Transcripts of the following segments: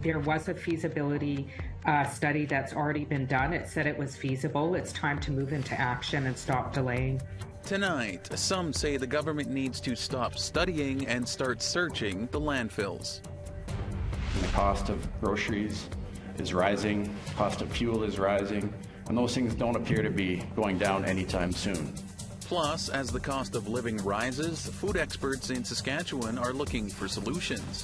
There was a feasibility study that's already been done. It said it was feasible. It's time to move into action and stop delaying. Tonight, some say the government needs to stop studying and start searching the landfills. The cost of groceries is rising, cost of fuel is rising, and those things don't appear to be going down anytime soon. Plus, as the cost of living rises, food experts in Saskatchewan are looking for solutions.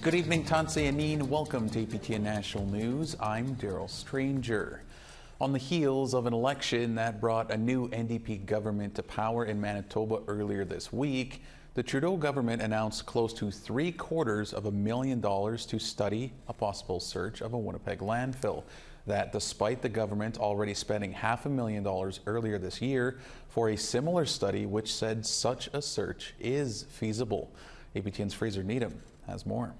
Good evening, Tanse Anin. Welcome to APTN National News. I'm Daryl Stranger. On the heels of an election that brought a new NDP government to power in Manitoba earlier this week, the Trudeau government announced close to $750,000 to study a possible search of a Winnipeg landfill. That despite the government already spending $500,000 earlier this year for a similar study which said such a search is feasible. APTN's Fraser Needham has more.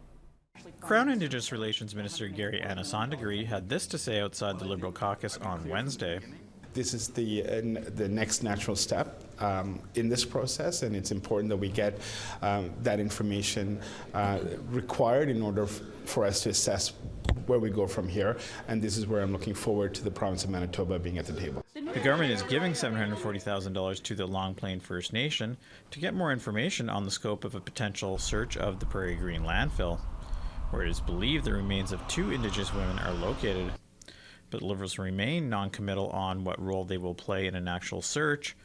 Crown Indigenous Relations Minister Gary Anasandagiri had this to say outside the Liberal caucus on Wednesday. This is the next natural step in this process, and it's important that we get that information required in order for us to assess where we go from here, and this is where I'm looking forward to the province of Manitoba being at the table. The government is giving $740,000 to the Long Plain First Nation to get more information on the scope of a potential search of the Prairie Green landfill, where it is believed the remains of 2 Indigenous women are located. But Liberals remain non-committal on what role they will play in an actual search.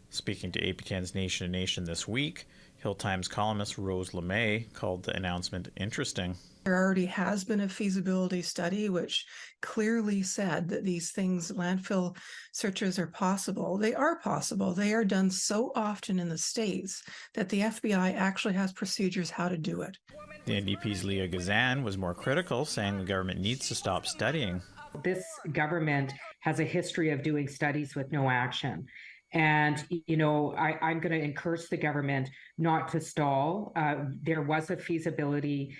Speaking to APTN's Nation to Nation this week, Hill Times columnist Rose LeMay called the announcement interesting. There already has been a feasibility study which clearly said that these things, landfill searches, are possible. They are possible. They are done so often in the States that the FBI actually has procedures how to do it. The NDP's Leah Gazan was more critical, saying the government needs to stop studying. This government has a history of doing studies with no action. And, you know, I'm going to encourage the government not to stall. There was a feasibility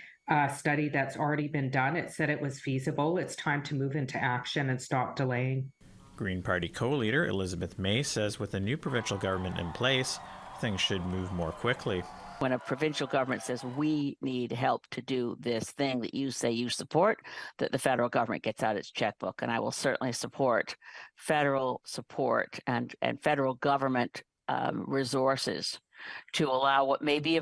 study that's already been done. It said it was feasible. It's time to move into action and stop delaying. Green Party co-leader Elizabeth May says with the new provincial government in place, things should move more quickly. When a provincial government says we need help to do this thing that you say you support, that the federal government gets out its checkbook. And I will certainly support federal support and federal government resources to allow what may be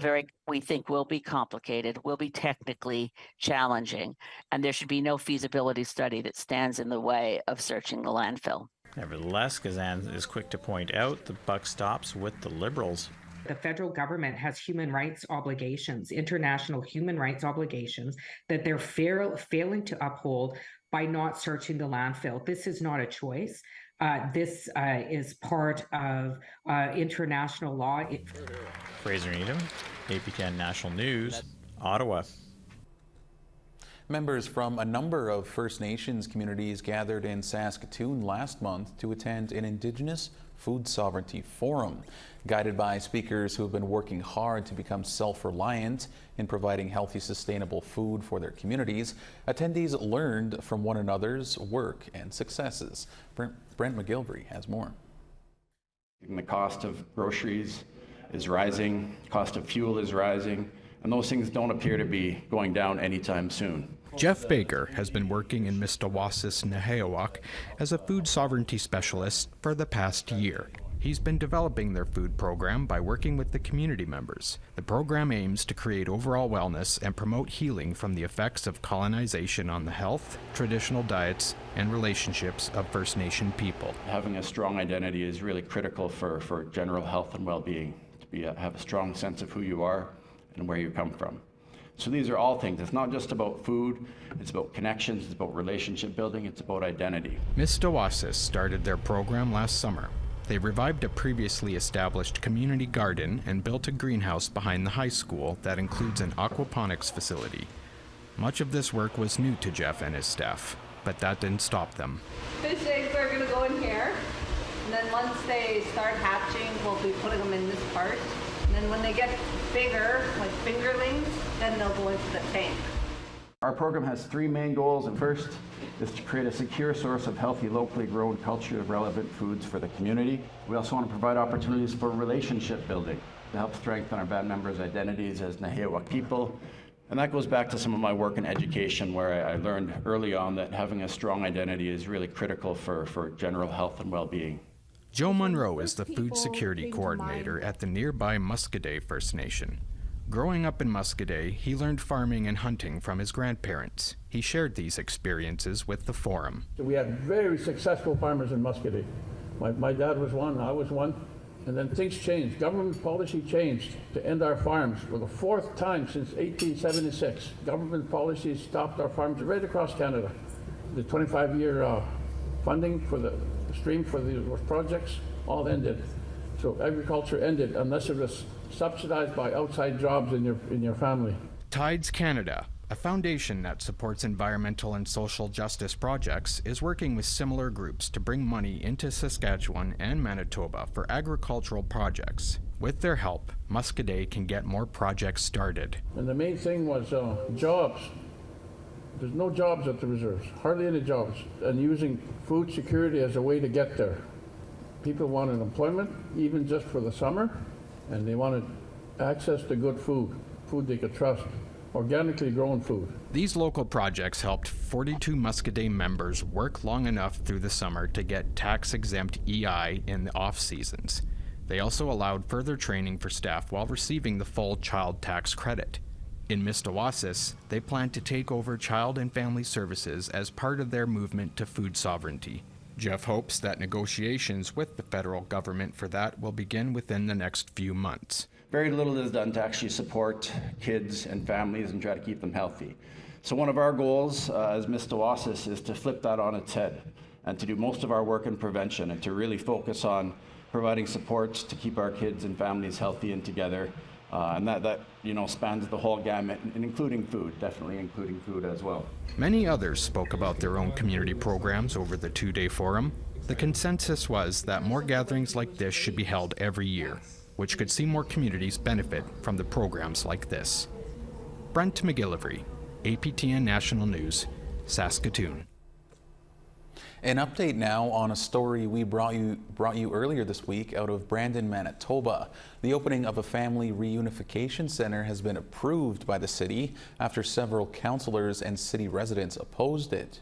we think will be complicated, will be technically challenging, and there should be no feasibility study that stands in the way of searching the landfill. Nevertheless, Gazan is quick to point out the buck stops with the Liberals. The federal government has human rights obligations, international human rights obligations, that they're failing to uphold by not searching the landfill. This is not a choice. This is part of international law. Fraser Needham, APTN National News, Ottawa. Members from a number of First Nations communities gathered in Saskatoon last month to attend an Indigenous Food Sovereignty Forum. Guided by speakers who have been working hard to become self-reliant in providing healthy, sustainable food for their communities, attendees learned from one another's work and successes. Brent McGilvery has more. The cost of groceries is rising, cost of fuel is rising, and those things don't appear to be going down anytime soon. Jeff Baker has been working in Mistawasis, Nehayawak as a food sovereignty specialist for the past year. He's been developing their food program by working with the community members. The program aims to create overall wellness and promote healing from the effects of colonization on the health, traditional diets, and relationships of First Nation people. Having a strong identity is really critical for general health and well-being, to have a strong sense of who you are and where you come from. So these are all things. It's not just about food, it's about connections, it's about relationship building, it's about identity. Mistawasis started their program last summer. They revived a previously established community garden and built a greenhouse behind the high school that includes an aquaponics facility. Much of this work was new to Jeff and his staff, but that didn't stop them. Fish eggs are going to go in here, and then once they start hatching, we'll be putting them in this part. And then when they get bigger, like fingerlings, then they'll go into the tank. Our program has three main goals, and first is to create a secure source of healthy, locally grown, culturally relevant foods for the community. We also want to provide opportunities for relationship building to help strengthen our band members' identities as Naheawak people. And that goes back to some of my work in education, where I learned early on that having a strong identity is really critical for general health and well-being. Joe Monroe is the food security coordinator at the nearby Muscadet First Nation. Growing up in Muscadet, he learned farming and hunting from his grandparents. He shared these experiences with the forum. We had very successful farmers in Muscadet. My dad was one, I was one. And then things changed. Government policy changed to end our farms for the fourth time since 1876. Government policies stopped our farms right across Canada. The 25-year funding for the stream for those projects all ended. So agriculture ended unless it was subsidized by outside jobs in your family. Tides Canada, a foundation that supports environmental and social justice projects, is working with similar groups to bring money into Saskatchewan and Manitoba for agricultural projects. With their help, Muscadet can get more projects started. And the main thing was jobs. There's no jobs at the reserves, hardly any jobs, and using food security as a way to get there. People wanted employment, even just for the summer, and they wanted access to good food they could trust. Organically grown food. These local projects helped 42 Muscadet members work long enough through the summer to get tax-exempt EI in the off-seasons. They also allowed further training for staff while receiving the full child tax credit. In Mistawasis, they plan to take over child and family services as part of their movement to food sovereignty. Jeff hopes that negotiations with the federal government for that will begin within the next few months. Very little is done to actually support kids and families and try to keep them healthy. So one of our goals as Mistawasis is to flip that on its head and to do most of our work in prevention and to really focus on providing support to keep our kids and families healthy and together. And that spans the whole gamut, and including food, definitely including food as well. Many others spoke about their own community programs over the two-day forum. The consensus was that more gatherings like this should be held every year, which could see more communities benefit from the programs like this. Brent McGillivray, APTN National News, Saskatoon. An update now on a story we brought you earlier this week out of Brandon, Manitoba. The opening of a family reunification center has been approved by the city after several councillors and city residents opposed it.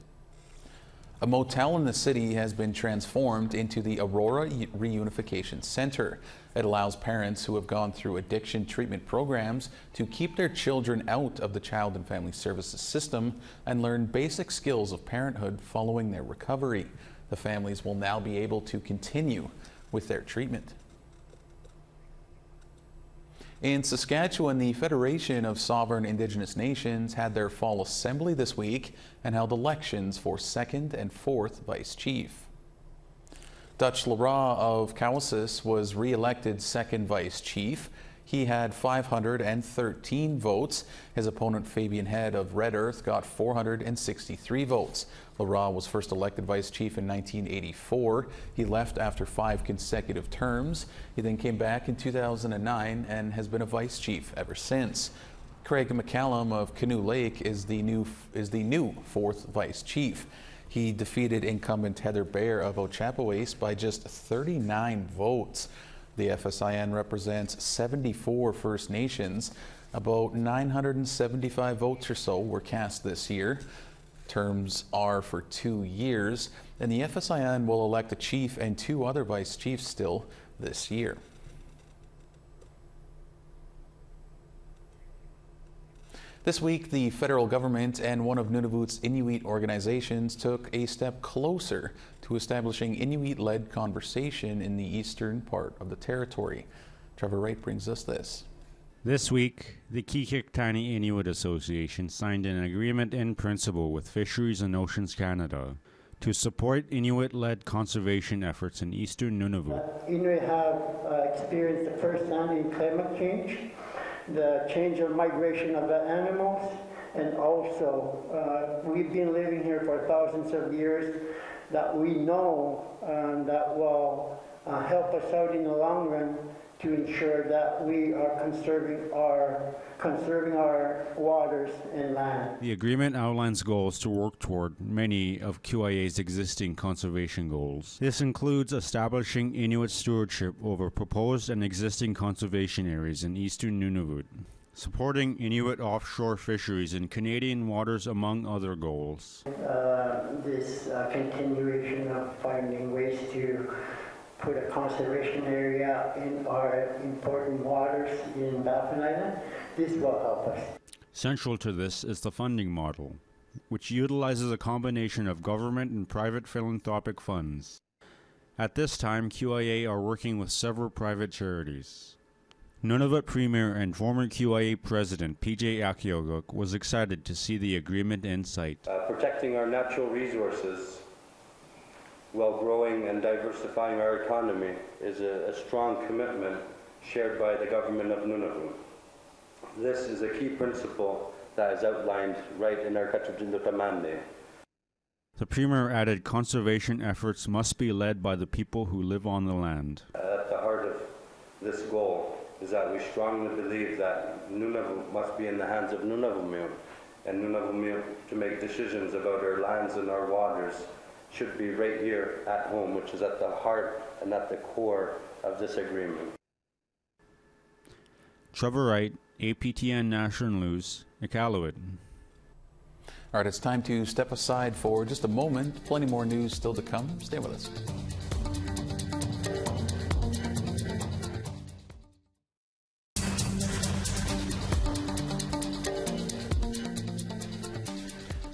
A motel in the city has been transformed into the Aurora Reunification Center. It allows parents who have gone through addiction treatment programs to keep their children out of the Child and Family Services system and learn basic skills of parenthood following their recovery. The families will now be able to continue with their treatment. In Saskatchewan, the Federation of Sovereign Indigenous Nations had their fall assembly this week and held elections for 2nd and 4th Vice Chief. Dutch Lara of Cowessess was re-elected 2nd Vice Chief. He had 513 votes. His opponent, Fabian Head of Red Earth, got 463 votes. Lara was first elected Vice Chief in 1984. He left after 5 consecutive terms. He then came back in 2009 and has been a Vice Chief ever since. Craig McCallum of Canoe Lake is the new 4th Vice Chief. He defeated incumbent Heather Baer of Ochapowace by just 39 votes. The FSIN represents 74 First Nations. About 975 votes or so were cast this year. Terms are for 2 years, and the FSIN will elect a chief and 2 other vice chiefs still this year. This week, the federal government and one of Nunavut's Inuit organizations took a step closer to establishing Inuit-led conversation in the eastern part of the territory. Trevor Wright brings us this. This week, the Qikiqtani Inuit Association signed an agreement in principle with Fisheries and Oceans Canada to support Inuit-led conservation efforts in eastern Nunavut. Inuit have experienced the first-hand in climate change, the change of migration of the animals, and also we've been living here for thousands of years that we know that will help us out in the long run to ensure that we are conserving our waters and land. The agreement outlines goals to work toward many of QIA's existing conservation goals. This includes establishing Inuit stewardship over proposed and existing conservation areas in eastern Nunavut, supporting Inuit offshore fisheries in Canadian waters, among other goals. This continuation of finding ways to put a conservation area in our important waters in Baffin Island, this will help us. Central to this is the funding model, which utilizes a combination of government and private philanthropic funds. At this time, QIA are working with several private charities. Nunavut Premier and former QIA President PJ Akioguk was excited to see the agreement in sight. Protecting our natural resources while growing and diversifying our economy is a strong commitment shared by the government of Nunavut. This is a key principle that is outlined right in our Katutindotamande. The Premier added conservation efforts must be led by the people who live on the land. At the heart of this goal is that we strongly believe that Nunavut must be in the hands of Nunavummiut, and Nunavummiut to make decisions about our lands and our waters should be right here at home, which is at the heart and at the core of this agreement. Trevor Wright, APTN National News, Iqaluit. All right, it's time to step aside for just a moment. Plenty more news still to come. Stay with us.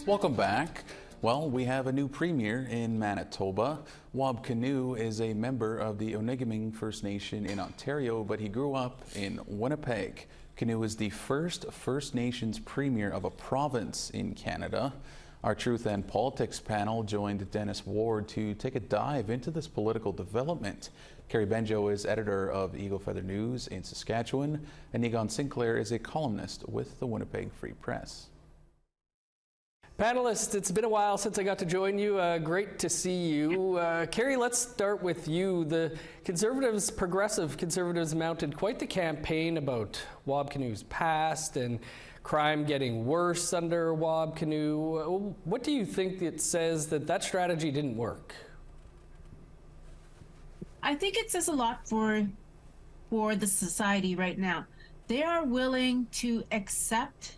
Welcome back. Well, we have a new premier in Manitoba. Wab Kinew is a member of the Onigaming First Nation in Ontario, but he grew up in Winnipeg. Kinew is the first First Nations premier of a province in Canada. Our Truth and Politics panel joined Dennis Ward to take a dive into this political development. Carrie Benjo is editor of Eagle Feather News in Saskatchewan, and Egon Sinclair is a columnist with the Winnipeg Free Press. Panelists, it's been a while since I got to join you. Great to see you. Carrie, let's start with you. The Conservatives, Progressive Conservatives, mounted quite the campaign about Wab Kinew's past and crime getting worse under Wab Kinew. What do you think it says that strategy didn't work? I think it says a lot for the society right now. They are willing to accept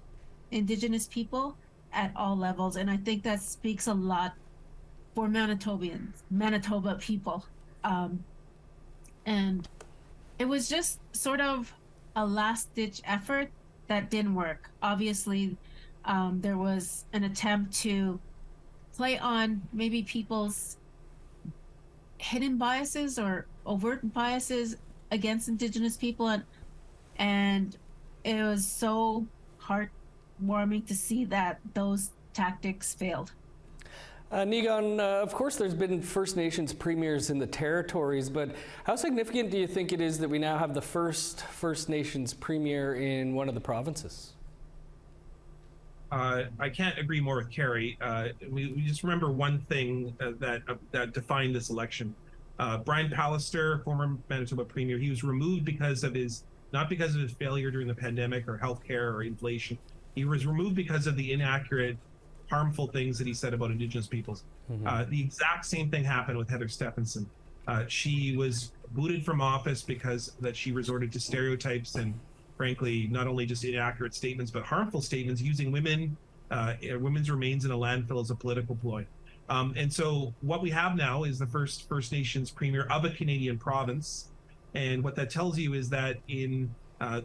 Indigenous people at all levels, and I think that speaks a lot for Manitoba people. And it was just sort of a last-ditch effort that didn't work. Obviously, there was an attempt to play on maybe people's hidden biases or overt biases against Indigenous people, and it was so heartwarming to see that those tactics failed. Nigon, of course there's been First Nations premiers in the territories, but how significant do you think it is that we now have the first First Nations premier in one of the provinces? I can't agree more with Carrie. We just remember one thing that defined this election. Brian Pallister, former Manitoba premier, he was removed not because of his failure during the pandemic or healthcare or inflation. He was removed because of the inaccurate, harmful things that he said about Indigenous peoples. Mm-hmm. The exact same thing happened with Heather Stephenson. She was booted from office because that she resorted to stereotypes and, frankly, not only just inaccurate statements, but harmful statements using women's remains in a landfill as a political ploy. And so what we have now is the first First Nations premier of a Canadian province. And what that tells you is that in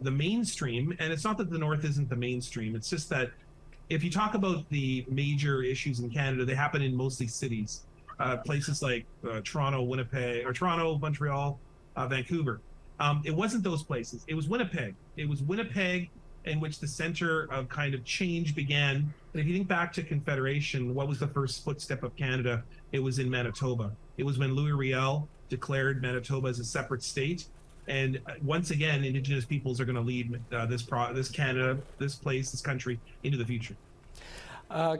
the mainstream, and it's not that the North isn't the mainstream, it's just that if you talk about the major issues in Canada, they happen in mostly cities, places like Toronto, Winnipeg, or Toronto, Montreal, Vancouver. It wasn't those places. It was Winnipeg. It was Winnipeg in which the center of kind of change began. And if you think back to Confederation, what was the first footstep of Canada? It was in Manitoba. It was when Louis Riel declared Manitoba as a separate state. And once again, Indigenous peoples are going to lead this Canada, this place, this country into the future.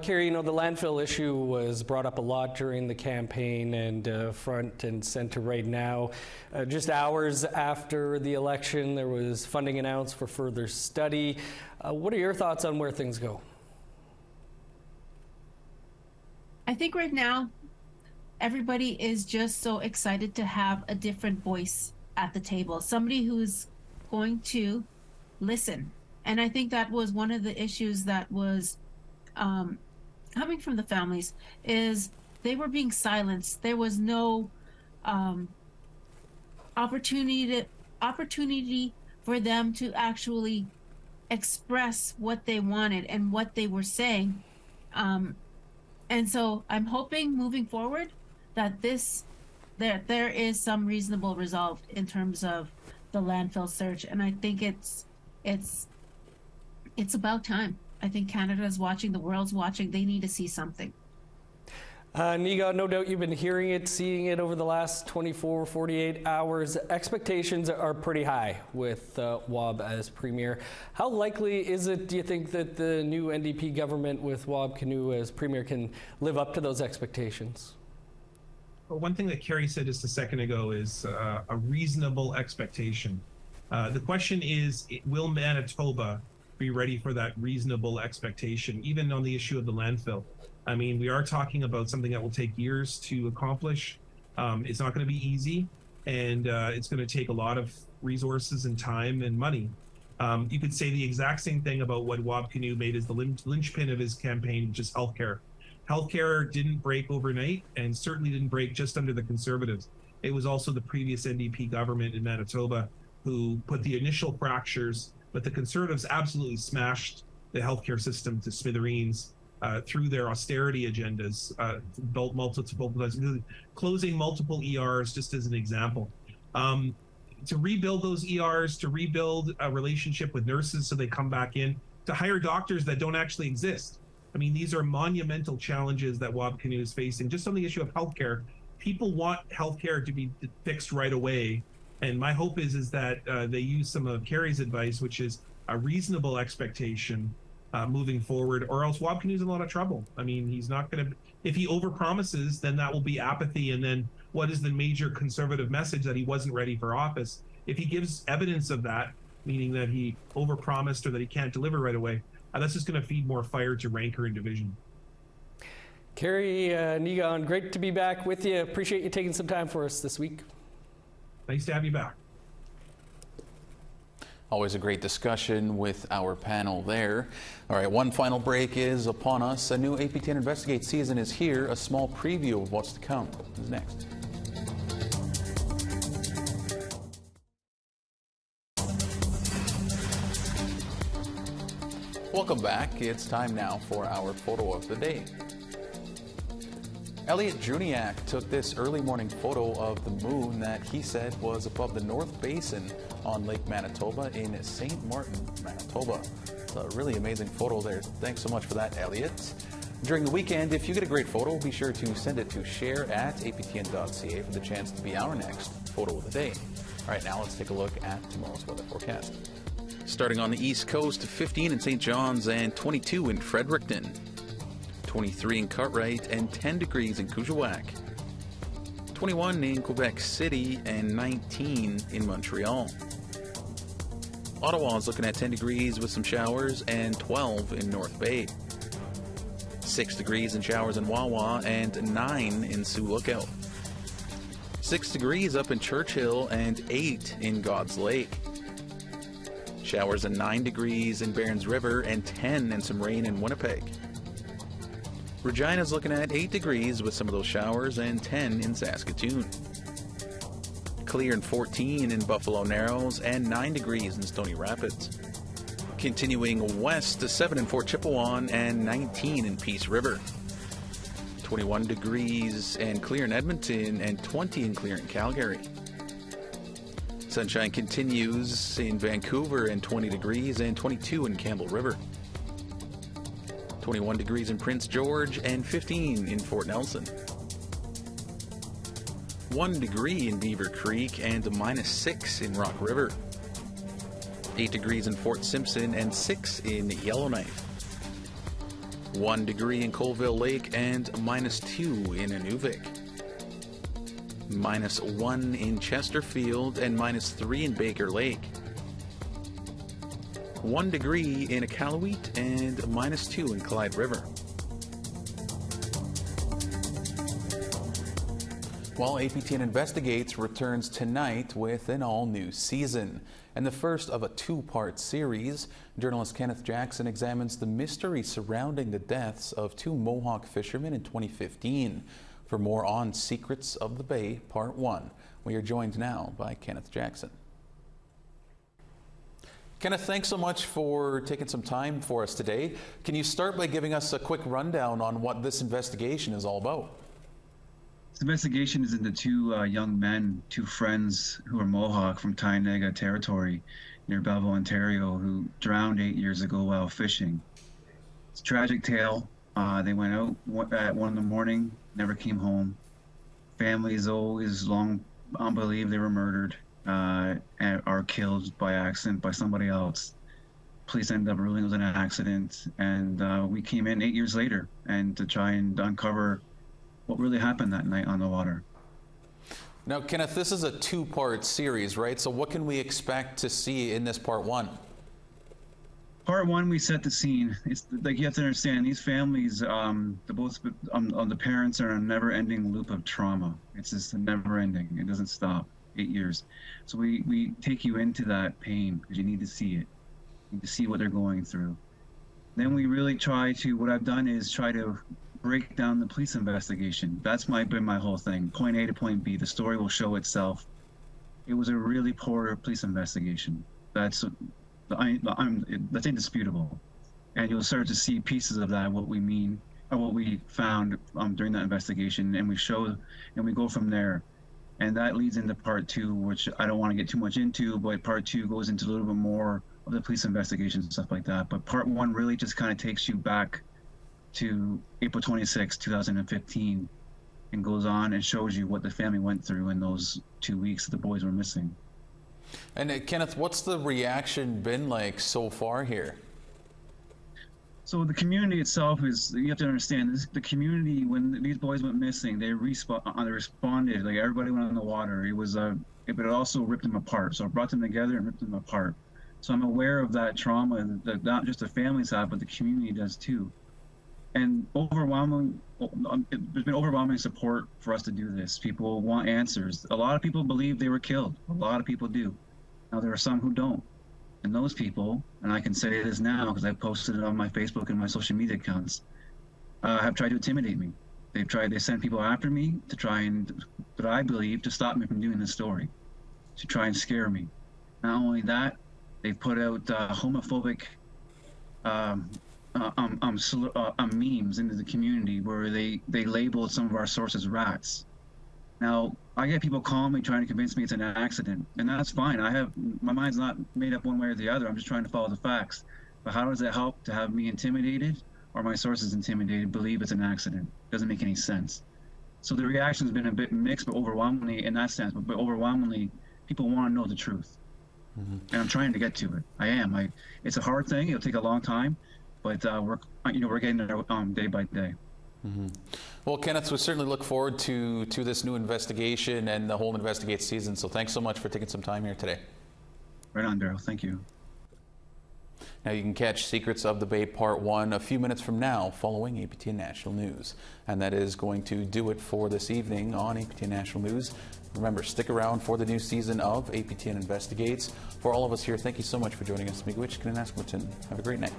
Carrie, the landfill issue was brought up a lot during the campaign and front and center right now. Just hours after the election, there was funding announced for further study. What are your thoughts on where things go? I think right now, everybody is just so excited to have a different voice at the table, somebody who's going to listen. And I think that was one of the issues that was coming from the families, is they were being silenced. There was no opportunity for them to actually express what they wanted and what they were saying. And so I'm hoping moving forward that there is some reasonable resolve in terms of the landfill search. And I think it's about time. I think Canada is watching, the world's watching. They need to see something. Niga, no doubt you've been hearing it, seeing it over the last 24, 48 hours. Expectations are pretty high with Wab as Premier. How likely is it, do you think, that the new NDP government with Wab Kinew as Premier can live up to those expectations? Well, one thing that Carrie said just a second ago is a reasonable expectation. The question is, will Manitoba be ready for that reasonable expectation, even on the issue of the landfill? I mean, we are talking about something that will take years to accomplish. It's not going to be easy, and it's going to take a lot of resources and time and money. You could say the exact same thing about what Wab Kinew made as the linchpin of his campaign, which is healthcare. Healthcare didn't break overnight, and certainly didn't break just under the Conservatives. It was also the previous NDP government in Manitoba who put the initial fractures, but the Conservatives absolutely smashed the healthcare system to smithereens through their austerity agendas, closing multiple ERs, just as an example. To rebuild those ERs, to rebuild a relationship with nurses so they come back in, to hire doctors that don't actually exist. I mean, these are monumental challenges that Wab Kinew is facing. Just on the issue of healthcare, people want healthcare to be fixed right away. And my hope is that they use some of Carrie's advice, which is a reasonable expectation moving forward, or else Wab Kinew's in a lot of trouble. I mean, he's not going to, if he overpromises, then that will be apathy. And then what is the major Conservative message? That he wasn't ready for office. If he gives evidence of that, meaning that he overpromised or that he can't deliver right away, that's just going to feed more fire to rancor and division. Carrie Niga, great to be back with you. Appreciate you taking some time for us this week. Nice to have you back. Always a great discussion with our panel there. All right, one final break is upon us. A new APTN Investigate season is here. A small preview of what's to come is next. Welcome back. It's time now for our photo of the day. Elliot Juniak took this early morning photo of the moon that he said was above the North Basin on Lake Manitoba in St. Martin, Manitoba. It's a really amazing photo there. Thanks so much for that, Elliot. During the weekend, if you get a great photo, be sure to send it to share@aptn.ca for the chance to be our next photo of the day. All right, now let's take a look at tomorrow's weather forecast. Starting on the East Coast, 15 in St. John's and 22 in Fredericton. 23 in Cartwright and 10 degrees in Kuujjuaq. 21 in Quebec City and 19 in Montreal. Ottawa is looking at 10 degrees with some showers and 12 in North Bay. 6 degrees and showers in Wawa and 9 in Sioux Lookout. 6 degrees up in Churchill and 8 in God's Lake. Showers and 9 degrees in Barons River and 10 and some rain in Winnipeg. Regina's looking at 8 degrees with some of those showers and 10 in Saskatoon. Clear and 14 in Buffalo Narrows and 9 degrees in Stony Rapids. Continuing west to 7 in Fort Chipewyan and 19 in Peace River. 21 degrees and clear in Edmonton and 20 and clear in Calgary. Sunshine continues in Vancouver and 20 degrees and 22 in Campbell River. 21 degrees in Prince George and 15 in Fort Nelson. 1 degree in Beaver Creek and -6 in Rock River. 8 degrees in Fort Simpson and 6 in Yellowknife. 1 degree in Colville Lake and -2 in Inuvik. -1 in Chesterfield and -3 in Baker Lake. 1 degree in Iqaluit and -2 in Clyde River. While APTN Investigates returns tonight with an all-new season. And the first of a two-part series, journalist Kenneth Jackson examines the mystery surrounding the deaths of 2 Mohawk fishermen in 2015. For more on Secrets of the Bay, Part 1, we are joined now by Kenneth Jackson. Kenneth, thanks so much for taking some time for us today. Can you start by giving us a quick rundown on what this investigation is all about? This investigation is into 2 young men, 2 friends who are Mohawk from Tynaga territory near Belleville, Ontario, who drowned 8 years ago while fishing. It's a tragic tale. They went out at 1 in the morning, never came home. Families always long believe they were murdered and are killed by accident by somebody else. Police ended up ruling it was an accident, and we came in 8 years later and to try and uncover what really happened that night on the water. Now, Kenneth, this is a 2-part series, right? So what can we expect to see in this Part 1? Part 1, we set the scene. It's like you have to understand, these families, the parents are in a never-ending loop of trauma. It's just never-ending. It doesn't stop. 8 years. So we take you into that pain because you need to see it. You need to see what they're going through. Then we really try to, what I've done is try to break down the police investigation. That's been my whole thing. Point A to point B. The story will show itself. It was a really poor police investigation. That's indisputable. And you'll start to see pieces of that, what we mean, or what we found during that investigation, and we show, and we go from there. And that leads into Part 2, which I don't want to get too much into, but Part 2 goes into a little bit more of the police investigations and stuff like that. But Part 1 really just kind of takes you back to April 26, 2015, and goes on and shows you what the family went through in those 2 weeks that the boys were missing. And Kenneth, what's the reaction been like so far here? So the community itself is, you have to understand, the community, when these boys went missing, they responded, like everybody went on the water. It was, but it also ripped them apart. So it brought them together and ripped them apart. So I'm aware of that trauma that not just the families have, but the community does too. And there's been overwhelming support for us to do this. People want answers. A lot of people believe they were killed. A lot of people do. Now there are some who don't. And those people, and I can say this now because I posted it on my Facebook and my social media accounts, have tried to intimidate me. They sent people after me to try and, that I believe, to stop me from doing this story, to try and scare me. Not only that, they put out homophobic memes into the community where they labeled some of our sources rats. Now, I get people calling me trying to convince me it's an accident, and that's fine. My mind's not made up one way or the other. I'm just trying to follow the facts. But how does it help to have me intimidated or my sources intimidated, believe it's an accident? Doesn't make any sense. So the reaction's been a bit mixed, but overwhelmingly in that sense, but overwhelmingly, people want to know the truth. Mm-hmm. And I'm trying to get to it. I am. It's a hard thing. It'll take a long time, but we're getting there day by day. Mm-hmm. Well, Kenneth, we certainly look forward to this new investigation and the whole Investigate season. So thanks so much for taking some time here today. Right on, Daryl. Thank you. Now you can catch Secrets of the Bay Part 1 a few minutes from now following APTN National News. And that is going to do it for this evening on APTN National News. Remember, stick around for the new season of APTN Investigates. For all of us here, thank you so much for joining us. Miigwech Kinanaskmutin. Have a great night.